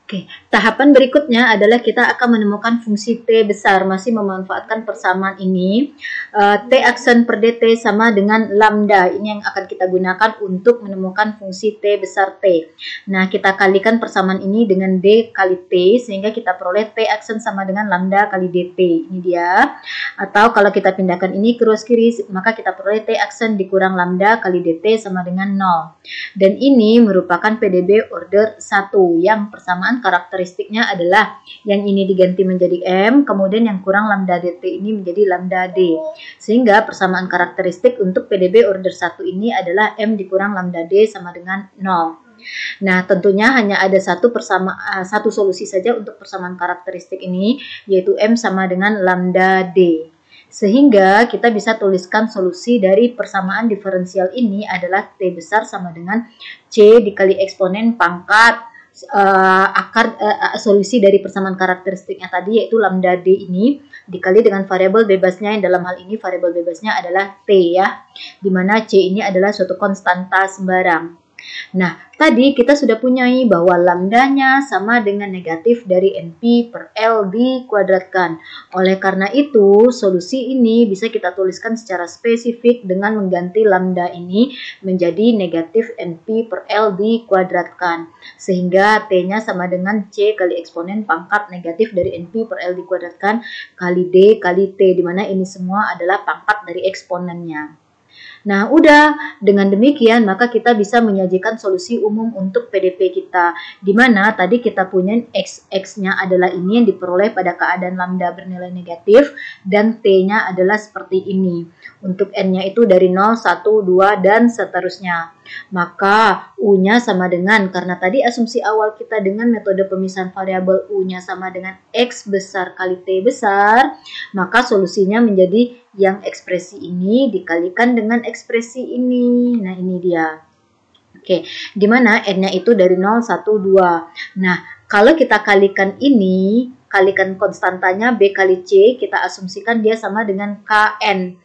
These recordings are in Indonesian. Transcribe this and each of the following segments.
Oke, tahapan berikutnya adalah kita akan menemukan fungsi T besar, masih memanfaatkan persamaan ini. T aksen per dt sama dengan lambda, ini yang akan kita gunakan untuk menemukan fungsi T besar T. Nah, kita kalikan persamaan ini dengan D kali T, sehingga kita peroleh T aksen sama dengan lambda kali dt, ini dia. Atau kalau kita pindahkan ini ke ruas kiri, maka kita peroleh T aksen dikurang lambda kali dt sama dengan 0. Dan ini merupakan PDB order 1, yang persamaan karakteristiknya adalah yang ini diganti menjadi M, kemudian yang kurang lambda dt ini menjadi lambda D. Sehingga persamaan karakteristik untuk PDB order 1 ini adalah M dikurang lambda D sama dengan 0. Nah, tentunya hanya ada satu solusi saja untuk persamaan karakteristik ini, yaitu M sama dengan lambda D. Sehingga kita bisa tuliskan solusi dari persamaan diferensial ini adalah T besar sama dengan C dikali eksponen pangkat solusi dari persamaan karakteristiknya tadi, yaitu lambda D ini dikali dengan variabel bebasnya, yang dalam hal ini variabel bebasnya adalah T ya, dimana C ini adalah suatu konstanta sembarang. Nah, tadi kita sudah punyai bahwa lambdanya sama dengan negatif dari NP per L dikuadratkan. Oleh karena itu, solusi ini bisa kita tuliskan secara spesifik dengan mengganti lambda ini menjadi negatif NP per L dikuadratkan. Sehingga T-nya sama dengan C kali eksponen pangkat negatif dari NP per L dikuadratkan kali D kali T, di mana ini semua adalah pangkat dari eksponennya. Nah, udah dengan demikian maka kita bisa menyajikan solusi umum untuk PDP kita, di mana tadi kita punya X-nya adalah ini yang diperoleh pada keadaan lambda bernilai negatif, dan T-nya adalah seperti ini. Untuk N-nya itu dari 0, 1, 2, dan seterusnya. Maka U-nya sama dengan, karena tadi asumsi awal kita dengan metode pemisahan variabel U-nya sama dengan X besar kali T besar, maka solusinya menjadi yang ekspresi ini dikalikan dengan ekspresi ini. Nah, ini dia. Oke, dimana N-nya itu dari 0, 1, 2. Nah, kalau kita kalikan ini, kalikan konstantanya B kali C, kita asumsikan dia sama dengan KN.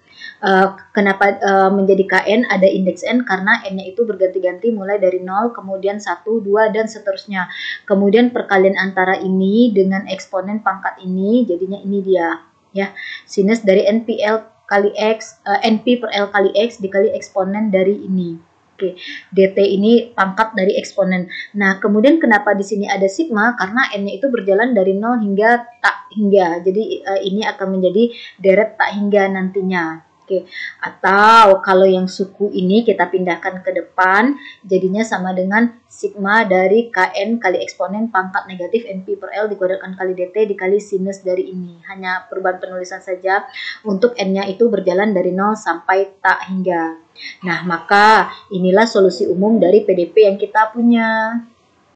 Kenapa menjadi KN ada indeks N? Karena N-nya itu berganti-ganti mulai dari 0, kemudian 1, 2, dan seterusnya. Kemudian perkalian antara ini dengan eksponen pangkat ini, jadinya ini dia. Ya, sinus dari NPL kali X, NP per L kali X dikali eksponen dari ini. Oke, dt ini pangkat dari eksponen. Nah, kemudian kenapa di sini ada sigma? Karena N-nya itu berjalan dari 0 hingga tak hingga. Jadi ini akan menjadi deret tak hingga nantinya. Oke, atau kalau yang suku ini kita pindahkan ke depan, jadinya sama dengan sigma dari Kn kali eksponen pangkat negatif NP per L dikuadratkan kali dt dikali sinus dari ini. Hanya perubahan penulisan saja, untuk N-nya itu berjalan dari 0 sampai tak hingga. Nah, maka inilah solusi umum dari PDP yang kita punya.